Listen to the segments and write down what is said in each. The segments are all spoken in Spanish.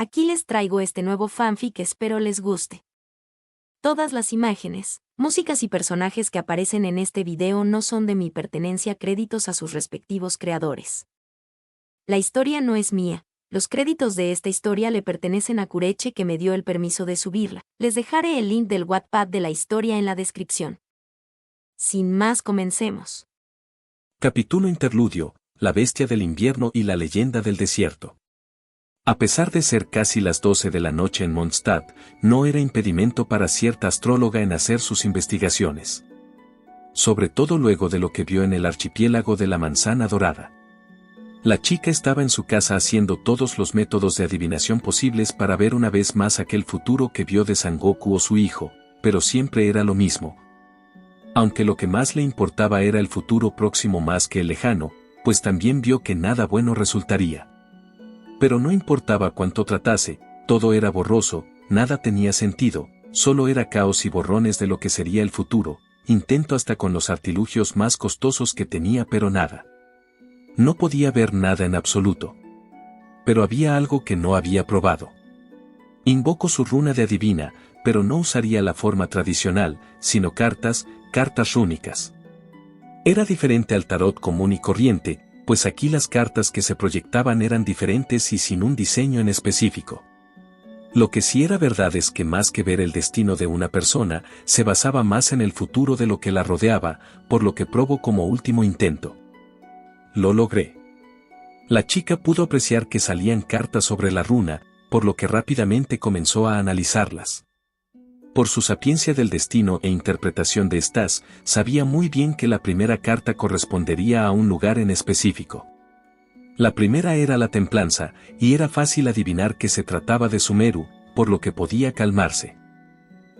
Aquí les traigo este nuevo fanfic que espero les guste. Todas las imágenes, músicas y personajes que aparecen en este video no son de mi pertenencia, créditos a sus respectivos creadores. La historia no es mía, los créditos de esta historia le pertenecen a Kureche, que me dio el permiso de subirla. Les dejaré el link del Wattpad de la historia en la descripción. Sin más, comencemos. Capítulo interludio, la bestia del invierno y la leyenda del desierto. A pesar de ser casi las 12 de la noche en Mondstadt, no era impedimento para cierta astróloga en hacer sus investigaciones. Sobre todo luego de lo que vio en el archipiélago de la Manzana Dorada. La chica estaba en su casa haciendo todos los métodos de adivinación posibles para ver una vez más aquel futuro que vio de Sangoku o su hijo, pero siempre era lo mismo. Aunque lo que más le importaba era el futuro próximo más que el lejano, pues también vio que nada bueno resultaría. Pero no importaba cuánto tratase, todo era borroso, nada tenía sentido, solo era caos y borrones de lo que sería el futuro, intento hasta con los artilugios más costosos que tenía, pero nada. No podía ver nada en absoluto. Pero había algo que no había probado. Invocó su runa de adivina, pero no usaría la forma tradicional, sino cartas rúnicas. Era diferente al tarot común y corriente, pues aquí las cartas que se proyectaban eran diferentes y sin un diseño en específico. Lo que sí era verdad es que más que ver el destino de una persona, se basaba más en el futuro de lo que la rodeaba, por lo que probó como último intento. Lo logré. La chica pudo apreciar que salían cartas sobre la runa, por lo que rápidamente comenzó a analizarlas. Por su sapiencia del destino e interpretación de estas, sabía muy bien que la primera carta correspondería a un lugar en específico. La primera era la templanza, y era fácil adivinar que se trataba de Sumeru, por lo que podía calmarse.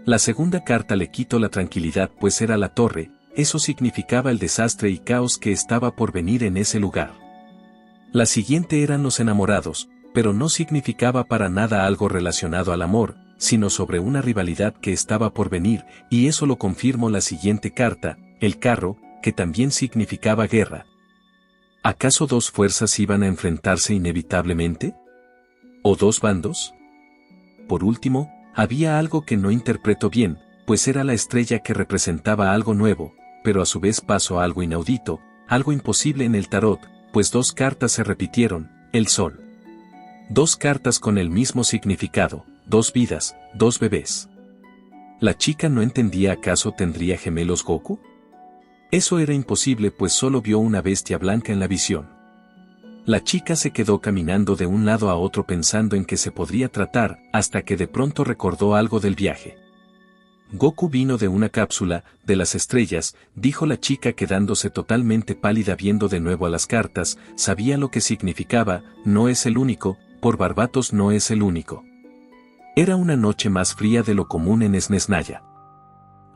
La segunda carta le quitó la tranquilidad, pues era la torre, eso significaba el desastre y caos que estaba por venir en ese lugar. La siguiente eran los enamorados, pero no significaba para nada algo relacionado al amor, sino sobre una rivalidad que estaba por venir, y eso lo confirmó la siguiente carta, el carro, que también significaba guerra. ¿Acaso dos fuerzas iban a enfrentarse inevitablemente? ¿O dos bandos? Por último, había algo que no interpretó bien, pues era la estrella que representaba algo nuevo, pero a su vez pasó algo inaudito, algo imposible en el tarot, pues dos cartas se repitieron, el sol. Dos cartas con el mismo significado, dos vidas, dos bebés. ¿La chica no entendía? ¿Acaso tendría gemelos Goku? Eso era imposible, pues solo vio una bestia blanca en la visión. La chica se quedó caminando de un lado a otro pensando en qué se podría tratar, hasta que de pronto recordó algo del viaje. Goku vino de una cápsula, de las estrellas, dijo la chica quedándose totalmente pálida viendo de nuevo a las cartas, sabía lo que significaba, no es el único, por Barbatos no es el único. Era una noche más fría de lo común en Snezhnaya.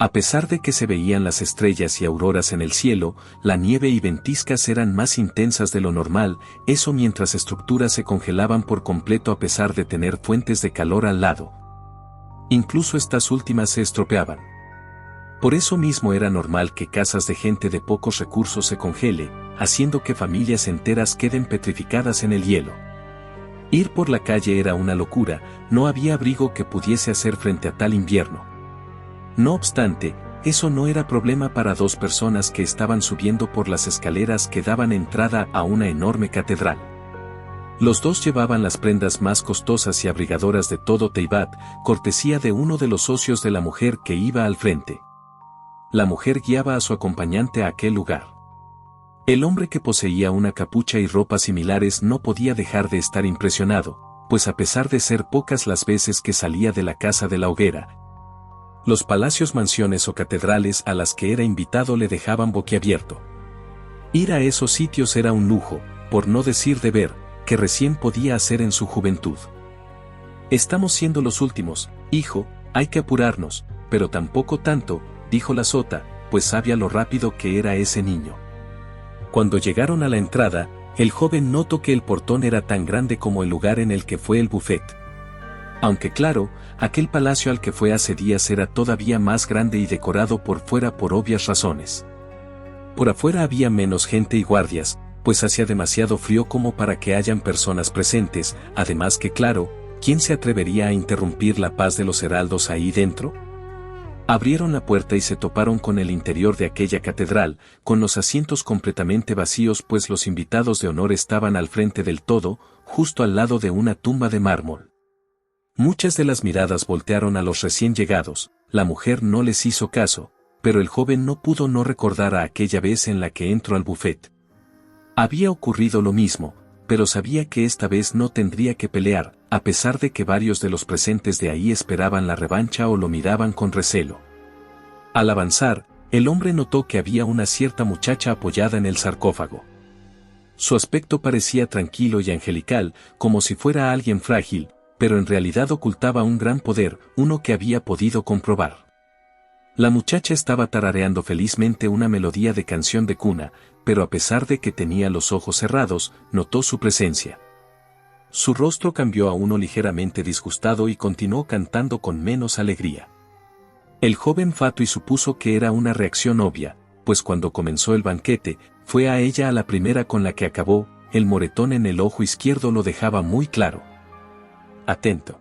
A pesar de que se veían las estrellas y auroras en el cielo, la nieve y ventiscas eran más intensas de lo normal, eso mientras estructuras se congelaban por completo a pesar de tener fuentes de calor al lado. Incluso estas últimas se estropeaban. Por eso mismo era normal que casas de gente de pocos recursos se congele, haciendo que familias enteras queden petrificadas en el hielo. Ir por la calle era una locura, no había abrigo que pudiese hacer frente a tal invierno. No obstante, eso no era problema para dos personas que estaban subiendo por las escaleras que daban entrada a una enorme catedral. Los dos llevaban las prendas más costosas y abrigadoras de todo Teyvat, cortesía de uno de los socios de la mujer que iba al frente. La mujer guiaba a su acompañante a aquel lugar. El hombre, que poseía una capucha y ropas similares, no podía dejar de estar impresionado, pues a pesar de ser pocas las veces que salía de la casa de la hoguera, los palacios, mansiones o catedrales a las que era invitado le dejaban boquiabierto. Ir a esos sitios era un lujo, por no decir deber, que recién podía hacer en su juventud. Estamos siendo los últimos, hijo, hay que apurarnos, pero tampoco tanto, dijo la sota, pues sabía lo rápido que era ese niño. Cuando llegaron a la entrada, el joven notó que el portón era tan grande como el lugar en el que fue el buffet. Aunque claro, aquel palacio al que fue hace días era todavía más grande y decorado por fuera por obvias razones. Por afuera había menos gente y guardias, pues hacía demasiado frío como para que hayan personas presentes, además que claro, ¿Quién se atrevería a interrumpir la paz de los heraldos ahí dentro? Abrieron la puerta y se toparon con el interior de aquella catedral, con los asientos completamente vacíos pues los invitados de honor estaban al frente del todo, justo al lado de una tumba de mármol. Muchas de las miradas voltearon a los recién llegados, la mujer no les hizo caso, pero el joven no pudo no recordar a aquella vez en la que entró al buffet. Había ocurrido lo mismo, pero sabía que esta vez no tendría que pelear, a pesar de que varios de los presentes de ahí esperaban la revancha o lo miraban con recelo. Al avanzar, el hombre notó que había una cierta muchacha apoyada en el sarcófago. Su aspecto parecía tranquilo y angelical, como si fuera alguien frágil, pero en realidad ocultaba un gran poder, uno que había podido comprobar. La muchacha estaba tarareando felizmente una melodía de canción de cuna, pero a pesar de que tenía los ojos cerrados, notó su presencia. Su rostro cambió a uno ligeramente disgustado y continuó cantando con menos alegría. El joven fatuo supuso que era una reacción obvia, pues cuando comenzó el banquete, fue a ella a la primera con la que acabó, el moretón en el ojo izquierdo lo dejaba muy claro. Atento.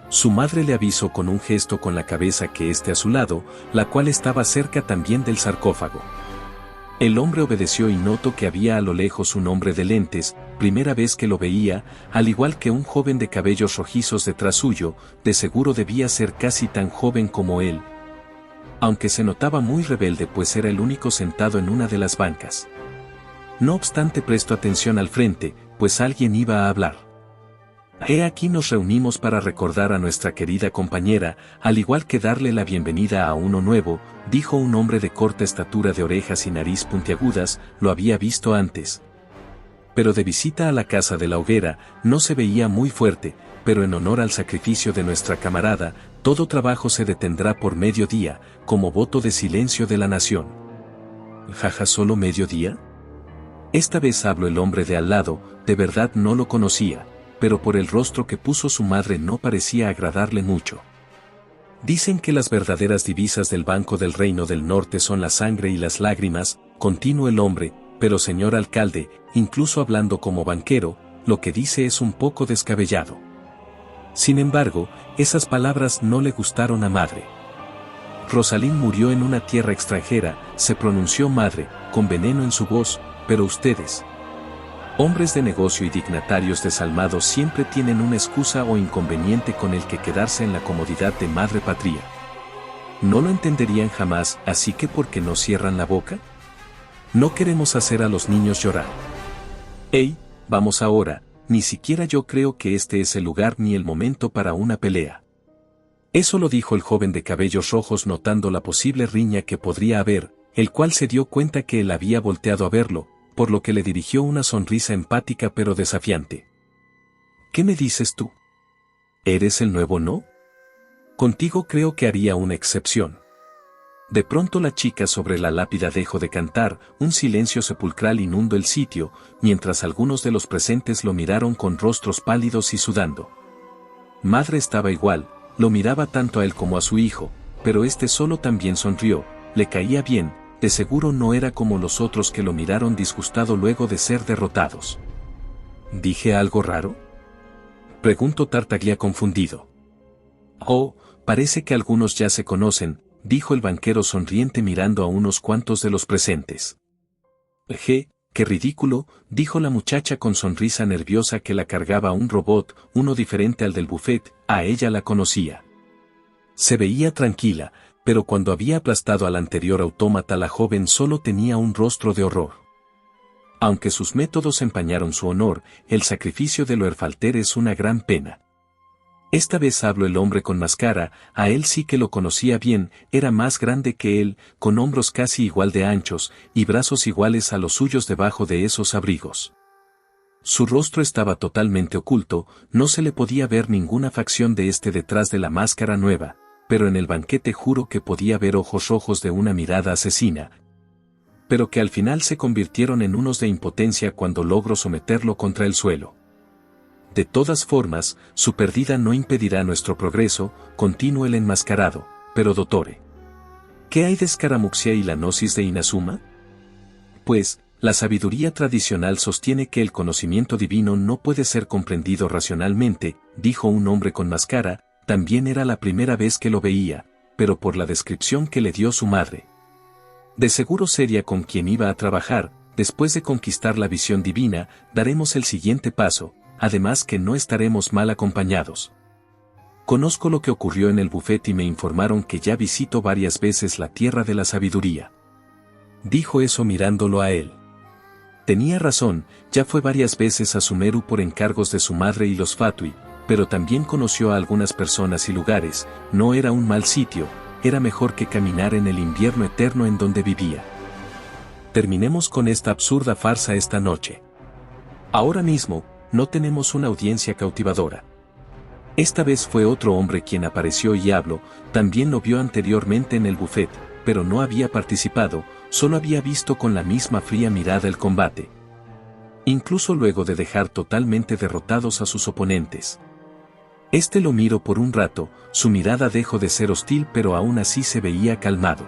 Su madre le avisó con un gesto con la cabeza que esté a su lado, la cual estaba cerca también del sarcófago. El hombre obedeció y notó que había a lo lejos un hombre de lentes, primera vez que lo veía, al igual que un joven de cabellos rojizos detrás suyo, de seguro debía ser casi tan joven como él. Aunque se notaba muy rebelde pues era el único sentado en una de las bancas. No obstante prestó atención al frente, pues alguien iba a hablar. He aquí nos reunimos para recordar a nuestra querida compañera, al igual que darle la bienvenida a uno nuevo, dijo un hombre de corta estatura de orejas y nariz puntiagudas, lo había visto antes. Pero de visita a la casa de la hoguera, no se veía muy fuerte, pero en honor al sacrificio de nuestra camarada, todo trabajo se detendrá por mediodía, como voto de silencio de la nación. ¿Jaja solo mediodía? Esta vez habló el hombre de al lado, de verdad no lo conocía, pero por el rostro que puso su madre no parecía agradarle mucho. Dicen que las verdaderas divisas del Banco del Reino del Norte son la sangre y las lágrimas, continuó el hombre, pero señor alcalde, incluso hablando como banquero, lo que dice es un poco descabellado. Sin embargo, esas palabras no le gustaron a madre. Rosalín murió en una tierra extranjera, se pronunció madre, con veneno en su voz, pero ustedes, hombres de negocio y dignatarios desalmados siempre tienen una excusa o inconveniente con el que quedarse en la comodidad de madre patria. No lo entenderían jamás, así que ¿por qué no cierran la boca? No queremos hacer a los niños llorar. ¡Ey, vamos ahora! Ni siquiera yo creo que este es el lugar ni el momento para una pelea. Eso lo dijo el joven de cabellos rojos notando la posible riña que podría haber, el cual se dio cuenta que él había volteado a verlo, por lo que le dirigió una sonrisa empática pero desafiante. ¿Qué me dices tú? ¿Eres el nuevo no? Contigo creo que haría una excepción. De pronto la chica sobre la lápida dejó de cantar, un silencio sepulcral inundó el sitio, mientras algunos de los presentes lo miraron con rostros pálidos y sudando. Madre estaba igual, lo miraba tanto a él como a su hijo, pero este solo también sonrió, le caía bien, de seguro no era como los otros que lo miraron disgustado luego de ser derrotados. ¿Dije algo raro? Preguntó Tartaglia confundido. Oh, parece que algunos ya se conocen, dijo el banquero sonriente mirando a unos cuantos de los presentes. Qué ridículo, dijo la muchacha con sonrisa nerviosa que la cargaba un robot, uno diferente al del buffet, a ella la conocía. Se veía tranquila, pero cuando había aplastado al anterior autómata la joven solo tenía un rostro de horror. Aunque sus métodos empañaron su honor, el sacrificio de Loerfalter es una gran pena. Esta vez habló el hombre con máscara, a él sí que lo conocía bien, era más grande que él, con hombros casi igual de anchos, y brazos iguales a los suyos debajo de esos abrigos. Su rostro estaba totalmente oculto, no se le podía ver ninguna facción de este detrás de la máscara nueva, pero en el banquete juro que podía ver ojos rojos de una mirada asesina, pero que al final se convirtieron en unos de impotencia cuando logró someterlo contra el suelo. De todas formas, su pérdida no impedirá nuestro progreso, continuó el enmascarado, pero dottore. ¿Qué hay de Scaramuxia y la gnosis de Inazuma? Pues, La sabiduría tradicional sostiene que el conocimiento divino no puede ser comprendido racionalmente, dijo un hombre con máscara. También era la primera vez que lo veía, pero por la descripción que le dio su madre. De seguro sería con quien iba a trabajar. Después de conquistar la visión divina, daremos el siguiente paso, además que no estaremos mal acompañados. Conozco lo que ocurrió en el buffet y me informaron que ya visito varias veces la tierra de la sabiduría. Dijo eso mirándolo a él. Tenía razón, ya fue varias veces a Sumeru por encargos de su madre y los Fatui, pero también conoció a algunas personas y lugares. No era un mal sitio, era mejor que caminar en el invierno eterno en donde vivía. Terminemos con esta absurda farsa esta noche. Ahora mismo, no tenemos una audiencia cautivadora. Esta vez fue otro hombre quien apareció y habló. También lo vio anteriormente en el buffet, pero no había participado, solo había visto con la misma fría mirada el combate. Incluso luego de dejar totalmente derrotados a sus oponentes. Este lo miró por un rato, su mirada dejó de ser hostil pero aún así se veía calmado.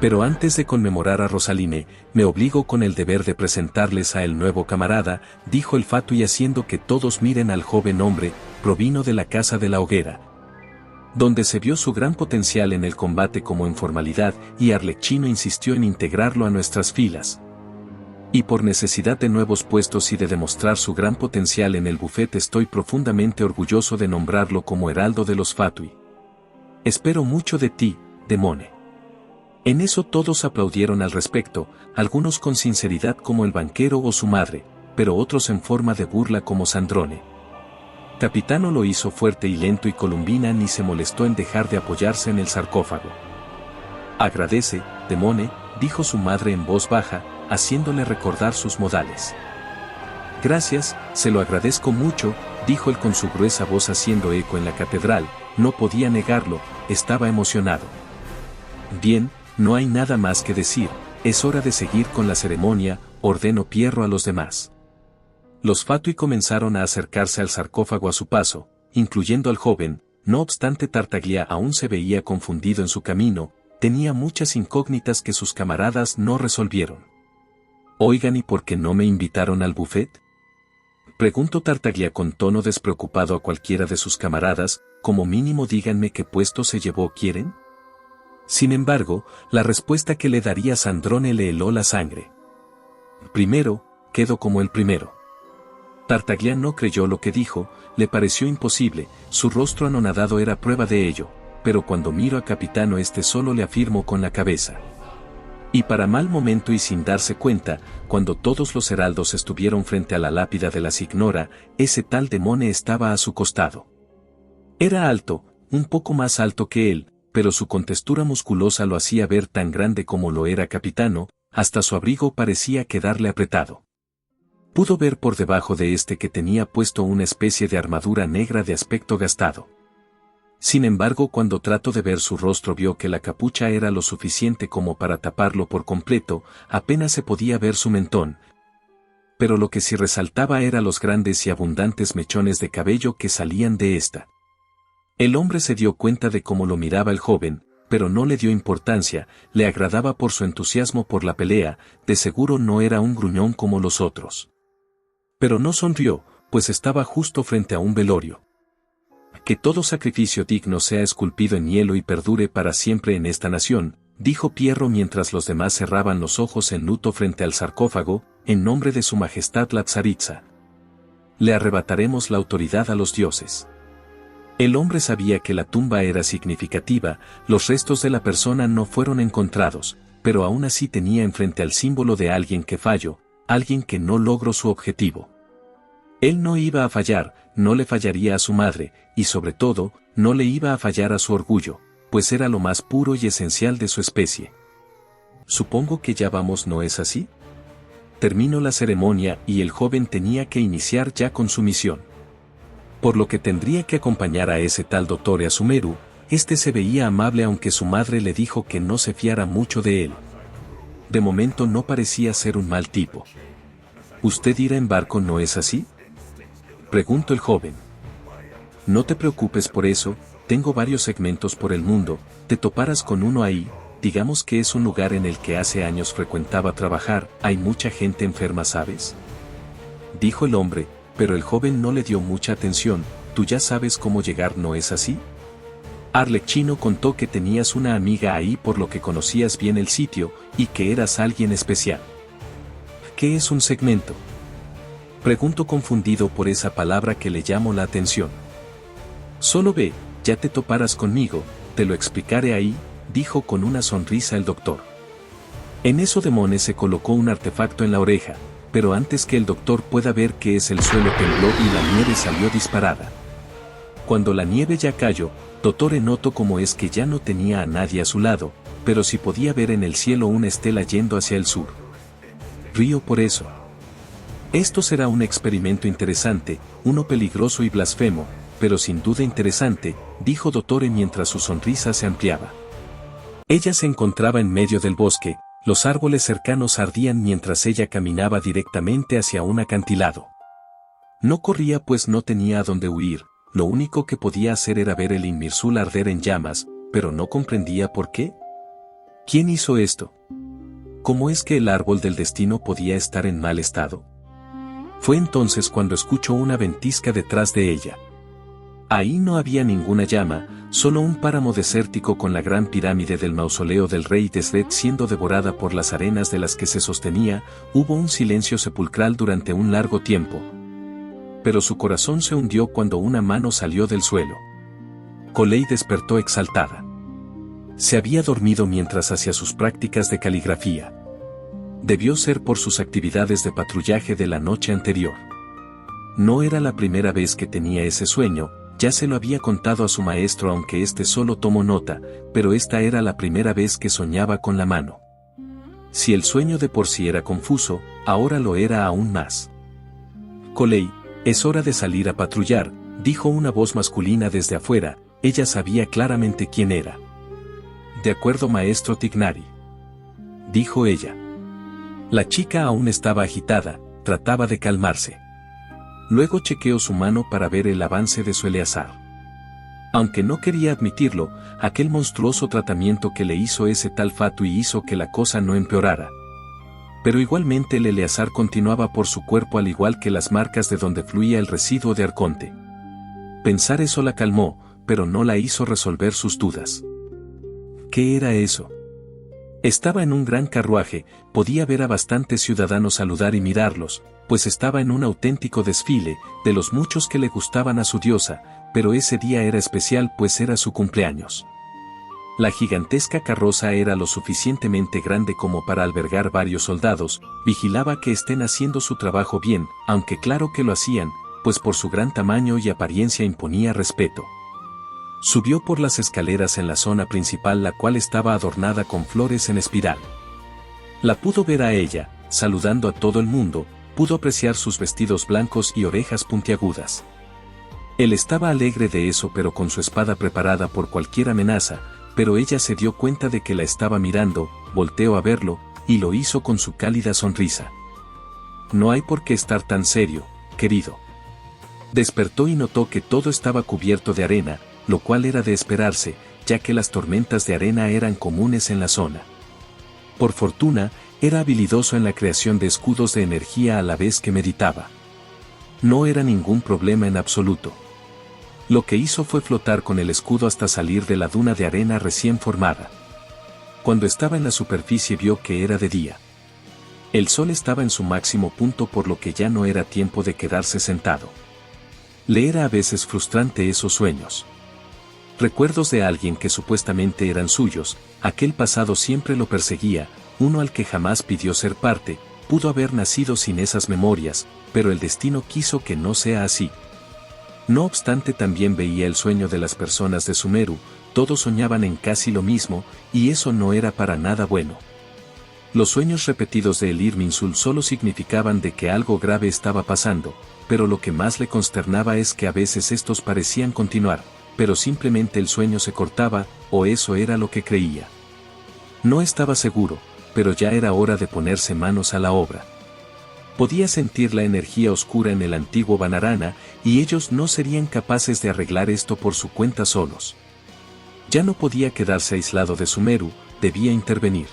Pero antes de conmemorar a Rosaline, me obligo con el deber de presentarles a el nuevo camarada, dijo el Fatui haciendo que todos miren al joven hombre. Provino de la Casa de la Hoguera, donde se vio su gran potencial en el combate como en formalidad, y Arlecchino insistió en integrarlo a nuestras filas. Y por necesidad de nuevos puestos y de demostrar su gran potencial en el buffet estoy profundamente orgulloso de nombrarlo como heraldo de los Fatui. Espero mucho de ti, Demone. En eso todos aplaudieron al respecto, algunos con sinceridad como el banquero o su madre, pero otros en forma de burla como Sandrone. Capitano lo hizo fuerte y lento y Columbina ni se molestó en dejar de apoyarse en el sarcófago. Agradece, Demone, dijo su madre en voz baja, haciéndole recordar sus modales. Gracias, se lo agradezco mucho, dijo él con su gruesa voz haciendo eco en la catedral. No podía negarlo, estaba emocionado. Bien, no hay nada más que decir, es hora de seguir con la ceremonia, ordenó Pierro a los demás. Los Fatui comenzaron a acercarse al sarcófago a su paso, incluyendo al joven. No obstante Tartaglia aún se veía confundido en su camino, tenía muchas incógnitas que sus camaradas no resolvieron. Oigan, ¿y por qué no me invitaron al buffet? Preguntó Tartaglia con tono despreocupado a cualquiera de sus camaradas, como mínimo díganme qué puesto se llevó ¿quieren? Sin embargo, la respuesta que le daría Sandrone le heló la sangre. Primero, quedo como el primero. Tartaglia no creyó lo que dijo, le pareció imposible, su rostro anonadado era prueba de ello, pero cuando miro a Capitano solo le afirmó con la cabeza. Y para mal momento y sin darse cuenta, cuando todos los heraldos estuvieron frente a la lápida de la Signora, ese tal Demone estaba a su costado. Era alto, un poco más alto que él, pero su contextura musculosa lo hacía ver tan grande como lo era Capitano, hasta su abrigo parecía quedarle apretado. Pudo ver por debajo de que tenía puesto una especie de armadura negra de aspecto gastado. Sin embargo, cuando trató de ver su rostro vio que la capucha era lo suficiente como para taparlo por completo, apenas se podía ver su mentón. Pero lo que sí resaltaba era los grandes y abundantes mechones de cabello que salían de esta. El hombre se dio cuenta de cómo lo miraba el joven, pero no le dio importancia, le agradaba por su entusiasmo por la pelea, de seguro no era un gruñón como los otros. Pero no sonrió, pues estaba justo frente a un velorio. Que todo sacrificio digno sea esculpido en hielo y perdure para siempre en esta nación, dijo Pierro mientras los demás cerraban los ojos en luto frente al sarcófago, en nombre de su majestad la tsaritsa. Le arrebataremos la autoridad a los dioses. El hombre sabía que la tumba era significativa, los restos de la persona no fueron encontrados, pero aún así tenía enfrente al símbolo de alguien que falló, alguien que no logró su objetivo. Él no iba a fallar, no le fallaría a su madre, y sobre todo, no le iba a fallar a su orgullo, pues era lo más puro y esencial de su especie. Supongo que ya vamos, ¿no es así? Terminó la ceremonia y el joven tenía que iniciar ya con su misión. Por lo que tendría que acompañar a ese tal Dottore Sumeru. Se veía amable aunque su madre le dijo que no se fiara mucho de él. De momento no parecía ser un mal tipo. ¿Usted irá en barco, no es así?, preguntó el joven. No te preocupes por eso, tengo varios segmentos por el mundo, te toparás con uno ahí, digamos que es un lugar en el que hace años frecuentaba trabajar, hay mucha gente enferma, ¿sabes? Dijo el hombre, pero el joven no le dio mucha atención. ¿Tú ya sabes cómo llegar, no es así? Arlecchino contó que tenías una amiga ahí por lo que conocías bien el sitio, y que eras alguien especial. ¿Qué es un segmento? Preguntó confundido por esa palabra que le llamó la atención. Solo ve, ya te toparás conmigo, te lo explicaré ahí, dijo con una sonrisa el doctor. En eso Demone se colocó un artefacto en la oreja, pero antes que el doctor pueda ver qué es, el suelo tembló y la nieve salió disparada. Cuando la nieve ya cayó, Dottore notó cómo es que ya no tenía a nadie a su lado, pero sí podía ver en el cielo una estela yendo hacia el sur. Río por eso. Esto será un experimento interesante, uno peligroso y blasfemo, pero sin duda interesante, dijo Dottore mientras su sonrisa se ampliaba. Ella se encontraba en medio del bosque, los árboles cercanos ardían mientras ella caminaba directamente hacia un acantilado. No corría pues no tenía a dónde huir, lo único que podía hacer era ver el Inmirsul arder en llamas, pero no comprendía por qué. ¿Quién hizo esto? ¿Cómo es que el árbol del destino podía estar en mal estado? Fue entonces cuando escuchó una ventisca detrás de ella. Ahí no había ninguna llama, solo un páramo desértico con la gran pirámide del mausoleo del rey Desret siendo devorada por las arenas de las que se sostenía. Hubo un silencio sepulcral durante un largo tiempo. Pero su corazón se hundió cuando una mano salió del suelo. Colei despertó exaltada. Se había dormido mientras hacía sus prácticas de caligrafía. Debió ser por sus actividades de patrullaje de la noche anterior. No era la primera vez que tenía ese sueño, ya se lo había contado a su maestro aunque éste solo tomó nota, pero esta era la primera vez que soñaba con la mano. Si el sueño de por sí era confuso, ahora lo era aún más. Colei, es hora de salir a patrullar, dijo una voz masculina desde afuera, ella sabía claramente quién era. De acuerdo, maestro Tignari, dijo ella. La chica aún estaba agitada, trataba de calmarse. Luego chequeó su mano para ver el avance de su Eleazar. Aunque no quería admitirlo, aquel monstruoso tratamiento que le hizo ese tal Fatui hizo que la cosa no empeorara. Pero igualmente el Eleazar continuaba por su cuerpo al igual que las marcas de donde fluía el residuo de Arconte. Pensar eso la calmó, pero no la hizo resolver sus dudas. ¿Qué era eso? Estaba en un gran carruaje, podía ver a bastantes ciudadanos saludar y mirarlos, pues estaba en un auténtico desfile, de los muchos que le gustaban a su diosa, pero ese día era especial pues era su cumpleaños. La gigantesca carroza era lo suficientemente grande como para albergar varios soldados, vigilaba que estén haciendo su trabajo bien, aunque claro que lo hacían, pues por su gran tamaño y apariencia imponía respeto. Subió por las escaleras en la zona principal, la cual estaba adornada con flores en espiral. La pudo ver a ella, saludando a todo el mundo, pudo apreciar sus vestidos blancos y orejas puntiagudas. Él estaba alegre de eso pero con su espada preparada por cualquier amenaza, pero ella se dio cuenta de que la estaba mirando, volteó a verlo, y lo hizo con su cálida sonrisa. No hay por qué estar tan serio, querido. Despertó y notó que todo estaba cubierto de arena, lo cual era de esperarse, ya que las tormentas de arena eran comunes en la zona. Por fortuna, era habilidoso en la creación de escudos de energía a la vez que meditaba. No era ningún problema en absoluto. Lo que hizo fue flotar con el escudo hasta salir de la duna de arena recién formada. Cuando estaba en la superficie vio que era de día. El sol estaba en su máximo punto por lo que ya no era tiempo de quedarse sentado. Le era a veces frustrante esos sueños. Recuerdos de alguien que supuestamente eran suyos, aquel pasado siempre lo perseguía, uno al que jamás pidió ser parte, pudo haber nacido sin esas memorias, pero el destino quiso que no sea así. No obstante también veía el sueño de las personas de Sumeru, todos soñaban en casi lo mismo, y eso no era para nada bueno. Los sueños repetidos de Irminsul solo significaban de que algo grave estaba pasando, pero lo que más le consternaba es que a veces estos parecían continuar, pero simplemente el sueño se cortaba, o eso era lo que creía. No estaba seguro, pero ya era hora de ponerse manos a la obra. Podía sentir la energía oscura en el antiguo Banarana, y ellos no serían capaces de arreglar esto por su cuenta solos. Ya no podía quedarse aislado de Sumeru, debía intervenir.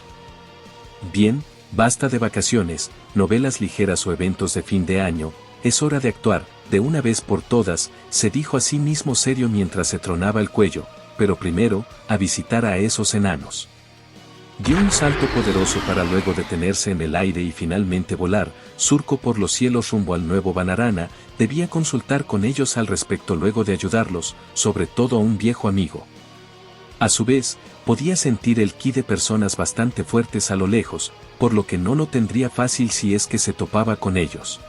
Bien, basta de vacaciones, novelas ligeras o eventos de fin de año, es hora de actuar, de una vez por todas, se dijo a sí mismo serio mientras se tronaba el cuello, pero primero, a visitar a esos enanos. Dio un salto poderoso para luego detenerse en el aire y finalmente volar, surco por los cielos rumbo al nuevo Banarana, debía consultar con ellos al respecto luego de ayudarlos, sobre todo a un viejo amigo. A su vez, podía sentir el ki de personas bastante fuertes a lo lejos, por lo que no lo tendría fácil si es que se topaba con ellos.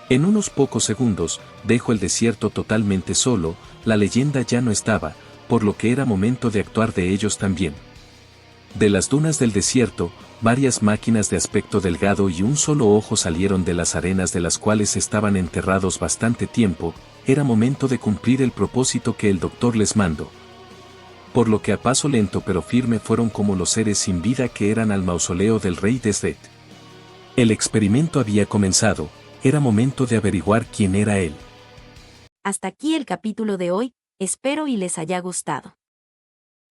En unos pocos segundos, dejó el desierto totalmente solo, la leyenda ya no estaba, por lo que era momento de actuar de ellos también. De las dunas del desierto, varias máquinas de aspecto delgado y un solo ojo salieron de las arenas de las cuales estaban enterrados bastante tiempo, era momento de cumplir el propósito que el doctor les mandó. Por lo que a paso lento pero firme fueron como los seres sin vida que eran al mausoleo del rey Desdet. El experimento había comenzado, era momento de averiguar quién era él. Hasta aquí el capítulo de hoy, espero y les haya gustado.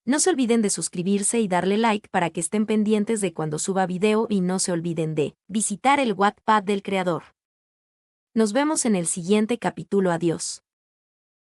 No se olviden de suscribirse y darle like para que estén pendientes de cuando suba video y no se olviden de visitar el Wattpad del creador. Nos vemos en el siguiente capítulo. Adiós.